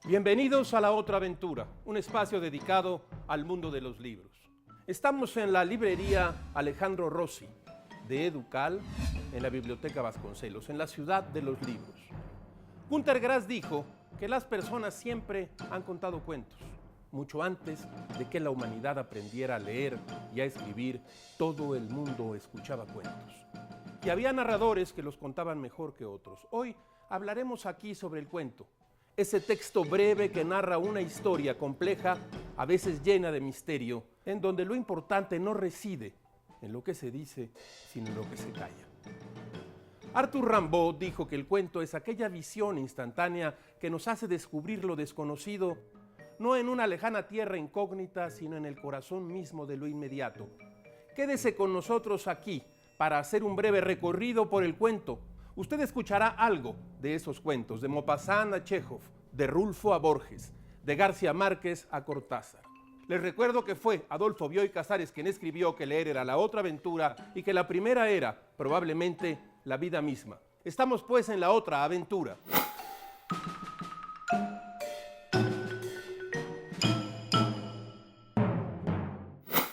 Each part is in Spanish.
Bienvenidos a La Otra Aventura, un espacio dedicado al mundo de los libros. Estamos en la librería Alejandro Rossi de Educal, en la Biblioteca Vasconcelos, en la ciudad de los libros. Günter Grass dijo que las personas siempre han contado cuentos. Mucho antes de que la humanidad aprendiera a leer y a escribir, todo el mundo escuchaba cuentos. Y había narradores que los contaban mejor que otros. Hoy hablaremos aquí sobre el cuento. Ese texto breve que narra una historia compleja, a veces llena de misterio, en donde lo importante no reside en lo que se dice, sino en lo que se calla. Arthur Rimbaud dijo que el cuento es aquella visión instantánea que nos hace descubrir lo desconocido, no en una lejana tierra incógnita, sino en el corazón mismo de lo inmediato. Quédese con nosotros aquí para hacer un breve recorrido por el cuento. Usted escuchará algo de esos cuentos, de Maupassant a Chekhov, de Rulfo a Borges, de García Márquez a Cortázar. Les recuerdo que fue Adolfo Bioy Casares quien escribió que leer era la otra aventura y que la primera era, probablemente, la vida misma. Estamos pues en la otra aventura.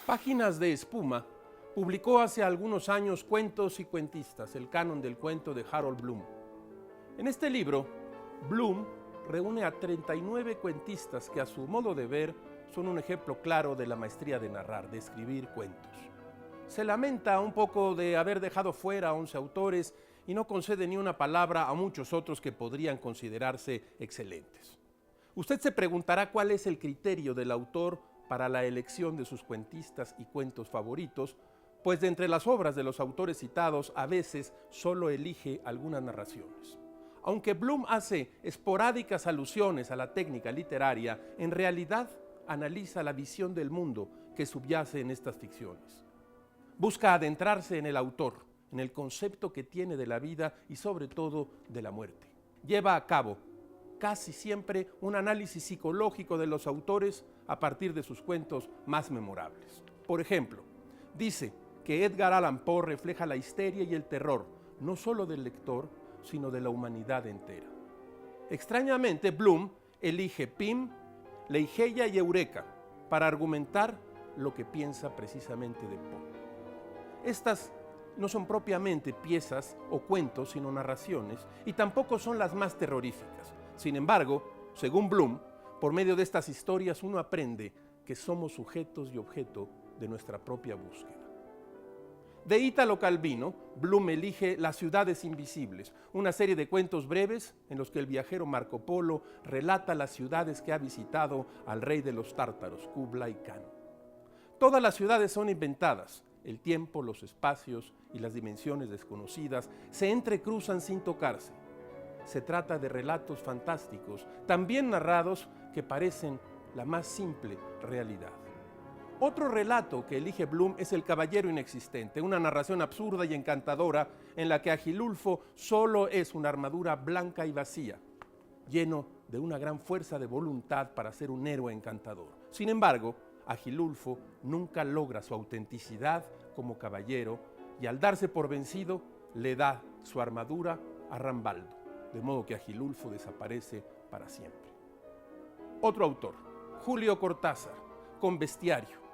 Páginas de Espuma publicó hace algunos años Cuentos y cuentistas, el canon del cuento de Harold Bloom. En este libro, Bloom reúne a 39 cuentistas que a su modo de ver son un ejemplo claro de la maestría de narrar, de escribir cuentos. Se lamenta un poco de haber dejado fuera a 11 autores y no concede ni una palabra a muchos otros que podrían considerarse excelentes. Usted se preguntará cuál es el criterio del autor para la elección de sus cuentistas y cuentos favoritos, pues de entre las obras de los autores citados a veces solo elige algunas narraciones. Aunque Bloom hace esporádicas alusiones a la técnica literaria, en realidad analiza la visión del mundo que subyace en estas ficciones. Busca adentrarse en el autor, en el concepto que tiene de la vida y sobre todo de la muerte. Lleva a cabo casi siempre un análisis psicológico de los autores a partir de sus cuentos más memorables. Por ejemplo, dice que Edgar Allan Poe refleja la histeria y el terror, no solo del lector, sino de la humanidad entera. Extrañamente, Bloom elige Pym, Ligeia y Eureka para argumentar lo que piensa precisamente de Poe. Estas no son propiamente piezas o cuentos, sino narraciones, y tampoco son las más terroríficas. Sin embargo, según Bloom, por medio de estas historias uno aprende que somos sujetos y objeto de nuestra propia búsqueda. De Italo Calvino, Bloom elige Las ciudades invisibles, una serie de cuentos breves en los que el viajero Marco Polo relata las ciudades que ha visitado al rey de los tártaros, Kublai Khan. Todas las ciudades son inventadas. El tiempo, los espacios y las dimensiones desconocidas se entrecruzan sin tocarse. Se trata de relatos fantásticos, también narrados, que parecen la más simple realidad. Otro relato que elige Bloom es El caballero inexistente, una narración absurda y encantadora en la que Agilulfo solo es una armadura blanca y vacía, lleno de una gran fuerza de voluntad para ser un héroe encantador. Sin embargo, Agilulfo nunca logra su autenticidad como caballero y al darse por vencido le da su armadura a Rambaldo, de modo que Agilulfo desaparece para siempre. Otro autor, Julio Cortázar, con Bestiario,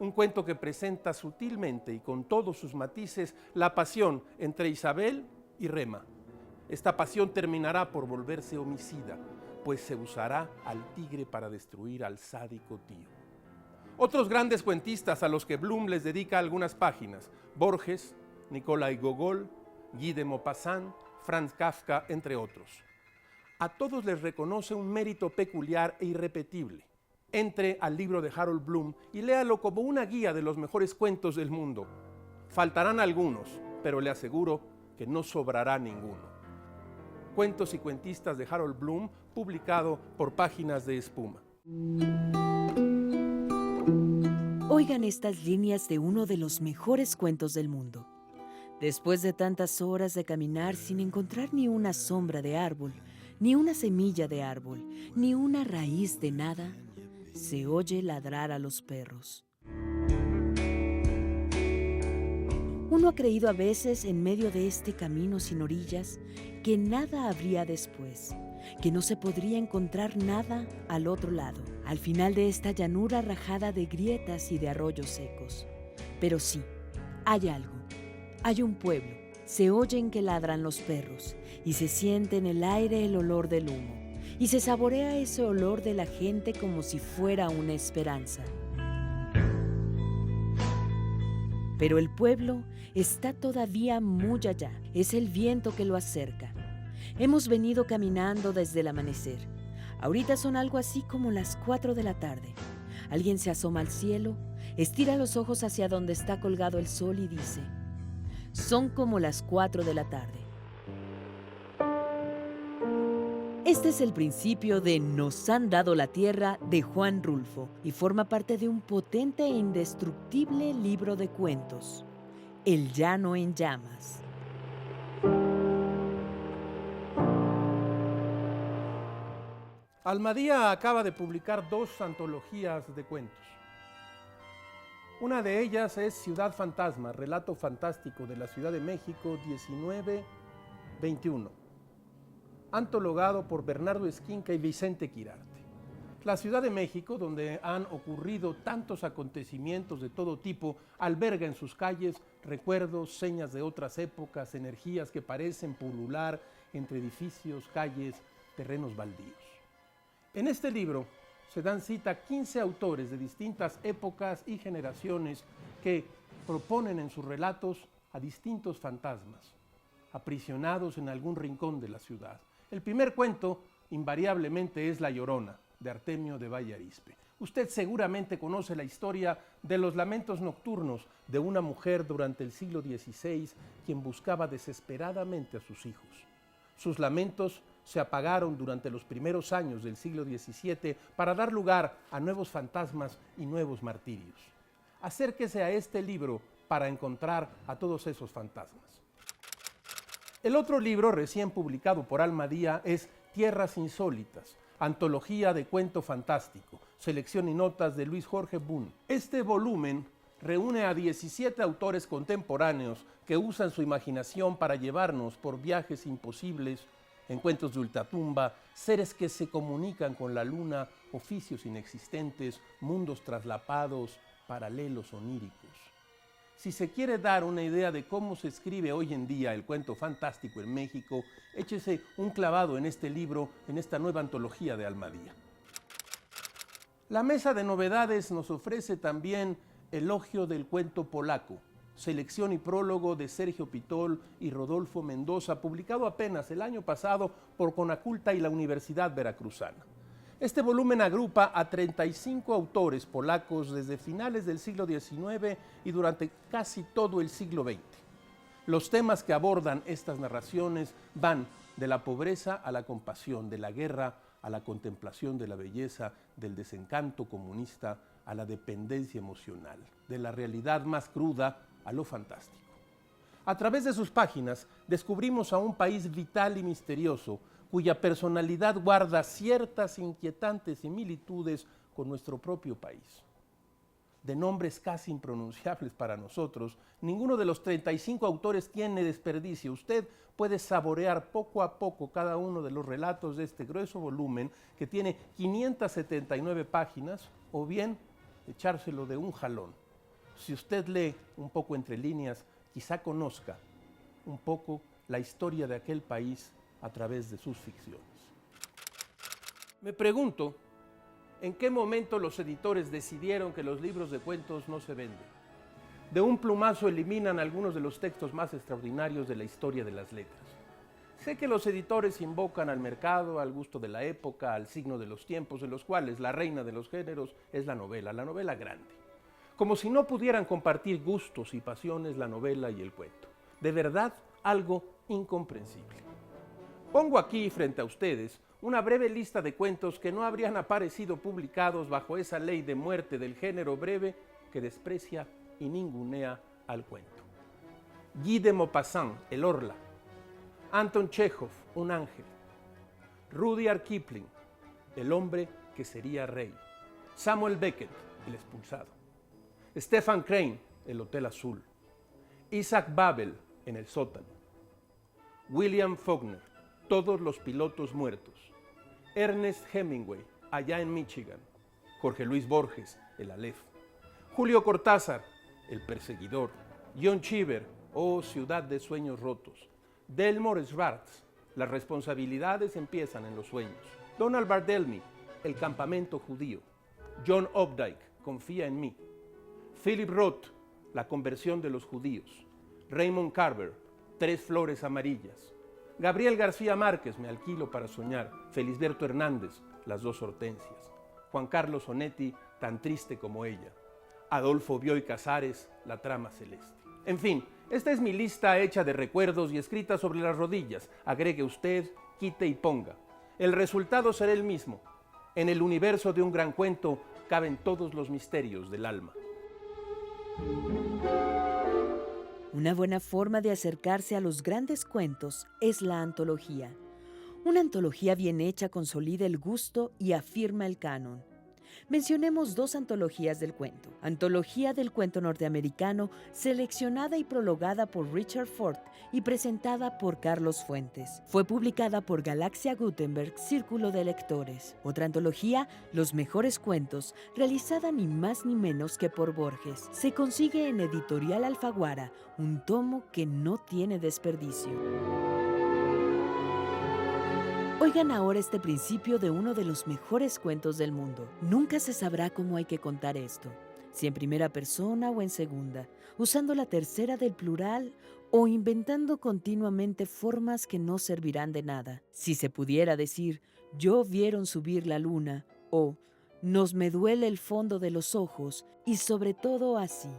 un cuento que presenta sutilmente y con todos sus matices la pasión entre Isabel y Rema. Esta pasión terminará por volverse homicida, pues se usará al tigre para destruir al sádico tío. Otros grandes cuentistas a los que Bloom les dedica algunas páginas: Borges, Nikolai Gogol, Guy de Maupassant, Franz Kafka, entre otros. A todos les reconoce un mérito peculiar e irrepetible. Entre al libro de Harold Bloom y léalo como una guía de los mejores cuentos del mundo. Faltarán algunos, pero le aseguro que no sobrará ninguno. Cuentos y cuentistas de Harold Bloom, publicado por Páginas de Espuma. Oigan estas líneas de uno de los mejores cuentos del mundo. Después de tantas horas de caminar sin encontrar ni una sombra de árbol, ni una semilla de árbol, ni una raíz de nada, se oye ladrar a los perros. Uno ha creído a veces, en medio de este camino sin orillas, que nada habría después, que no se podría encontrar nada al otro lado, al final de esta llanura rajada de grietas y de arroyos secos. Pero sí, hay algo. Hay un pueblo. Se oyen que ladran los perros y se siente en el aire el olor del humo y se saborea ese olor de la gente como si fuera una esperanza. Pero el pueblo está todavía muy allá. Es el viento que lo acerca. Hemos venido caminando desde el amanecer. Ahorita son algo así como las 4 de la tarde. Alguien se asoma al cielo, estira los ojos hacia donde está colgado el sol y dice: son como las 4 de la tarde. Este es el principio de Nos han dado la tierra de Juan Rulfo y forma parte de un potente e indestructible libro de cuentos, El llano en llamas. Almadía acaba de publicar 2 antologías de cuentos. Una de ellas es Ciudad Fantasma, relato fantástico de la Ciudad de México 1921, antologado por Bernardo Esquinca y Vicente Quirarte. La Ciudad de México, donde han ocurrido tantos acontecimientos de todo tipo, alberga en sus calles recuerdos, señas de otras épocas, energías que parecen pulular entre edificios, calles, terrenos baldíos. En este libro se dan cita 15 autores de distintas épocas y generaciones que proponen en sus relatos a distintos fantasmas, aprisionados en algún rincón de la ciudad. El primer cuento, invariablemente, es La Llorona, de Artemio de Valle Arizpe. Usted seguramente conoce la historia de los lamentos nocturnos de una mujer durante el siglo XVI, quien buscaba desesperadamente a sus hijos. Sus lamentos se apagaron durante los primeros años del siglo XVII para dar lugar a nuevos fantasmas y nuevos martirios. Acérquese a este libro para encontrar a todos esos fantasmas. El otro libro, recién publicado por Almadía, es Tierras Insólitas, antología de cuento fantástico, selección y notas de Luis Jorge Boone. Este volumen reúne a 17 autores contemporáneos que usan su imaginación para llevarnos por viajes imposibles, encuentros de ultratumba, seres que se comunican con la luna, oficios inexistentes, mundos traslapados, paralelos oníricos. Si se quiere dar una idea de cómo se escribe hoy en día el cuento fantástico en México, échese un clavado en este libro, en esta nueva antología de Almadía. La mesa de novedades nos ofrece también Elogio del cuento polaco, selección y prólogo de Sergio Pitol y Rodolfo Mendoza, publicado apenas el año pasado por Conaculta y la Universidad Veracruzana. Este volumen agrupa a 35 autores polacos desde finales del siglo XIX y durante casi todo el siglo XX. Los temas que abordan estas narraciones van de la pobreza a la compasión, de la guerra a la contemplación de la belleza, del desencanto comunista a la dependencia emocional, de la realidad más cruda a lo fantástico. A través de sus páginas descubrimos a un país vital y misterioso, cuya personalidad guarda ciertas inquietantes similitudes con nuestro propio país. De nombres casi impronunciables para nosotros, ninguno de los 35 autores tiene desperdicio. Usted puede saborear poco a poco cada uno de los relatos de este grueso volumen que tiene 579 páginas, o bien echárselo de un jalón. Si usted lee un poco entre líneas, quizá conozca un poco la historia de aquel país a través de sus ficciones. Me pregunto, ¿en qué momento los editores decidieron que los libros de cuentos no se venden? De un plumazo eliminan algunos de los textos más extraordinarios de la historia de las letras. Sé que los editores invocan al mercado, al gusto de la época, al signo de los tiempos, en los cuales la reina de los géneros es la novela grande. Como si no pudieran compartir gustos y pasiones la novela y el cuento. De verdad, algo incomprensible. Pongo aquí frente a ustedes una breve lista de cuentos que no habrían aparecido publicados bajo esa ley de muerte del género breve que desprecia y ningunea al cuento. Guy de Maupassant, El Orla. Anton Chekhov, Un ángel. Rudyard Kipling, El hombre que sería rey. Samuel Beckett, El expulsado. Stefan Crane, El Hotel Azul. Isaac Babel, En el sótano. William Faulkner, Todos los pilotos muertos. Ernest Hemingway, allá en Michigan. Jorge Luis Borges, el Aleph. Julio Cortázar, el Perseguidor. John Cheever, oh Ciudad de Sueños Rotos. Delmore Schwartz, las responsabilidades empiezan en los sueños. Donald Barthelmy, El Campamento Judío. John Updike, Confía en mí. Philip Roth, La conversión de los judíos. Raymond Carver, Tres flores amarillas. Gabriel García Márquez, Me alquilo para soñar. Felisberto Hernández, Las dos hortensias. Juan Carlos Onetti, Tan triste como ella. Adolfo Bioy Casares, La trama celeste. En fin, esta es mi lista hecha de recuerdos y escrita sobre las rodillas. Agregue usted, quite y ponga. El resultado será el mismo. En el universo de un gran cuento caben todos los misterios del alma. Una buena forma de acercarse a los grandes cuentos es la antología. Una antología bien hecha consolida el gusto y afirma el canon. Mencionemos dos antologías del cuento. Antología del cuento norteamericano, seleccionada y prologada por Richard Ford y presentada por Carlos Fuentes. Fue publicada por Galaxia Gutenberg, Círculo de Lectores. Otra antología, Los mejores cuentos, realizada ni más ni menos que por Borges. Se consigue en Editorial Alfaguara, un tomo que no tiene desperdicio. Oigan ahora este principio de uno de los mejores cuentos del mundo. Nunca se sabrá cómo hay que contar esto, si en primera persona o en segunda, usando la tercera del plural o inventando continuamente formas que no servirán de nada. Si se pudiera decir, yo vieron subir la luna, o nos me duele el fondo de los ojos, y sobre todo así.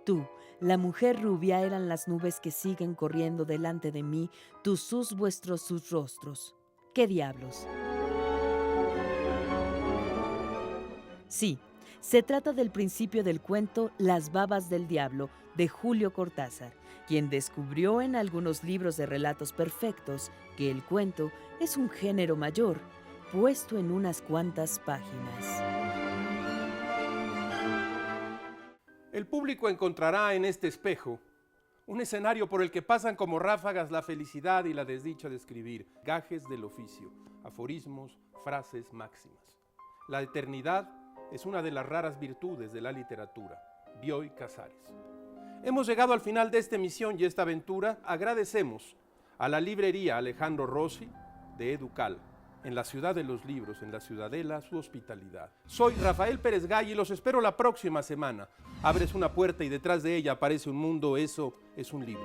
Tú, la mujer rubia, eran las nubes que siguen corriendo delante de mí, tus sus vuestros sus rostros. ¿Qué diablos? Sí, se trata del principio del cuento Las babas del diablo, de Julio Cortázar, quien descubrió en algunos libros de relatos perfectos que el cuento es un género mayor, puesto en unas cuantas páginas. El público encontrará en este espejo un escenario por el que pasan como ráfagas la felicidad y la desdicha de escribir, gajes del oficio, aforismos, frases, máximas. La eternidad es una de las raras virtudes de la literatura. Bioy Casares. Hemos llegado al final de esta emisión y esta aventura. Agradecemos a la librería Alejandro Rossi de Educal, en la ciudad de los libros, en la Ciudadela, su hospitalidad. Soy Rafael Pérez Gay y los espero la próxima semana. Abres una puerta y detrás de ella aparece un mundo, eso es un libro.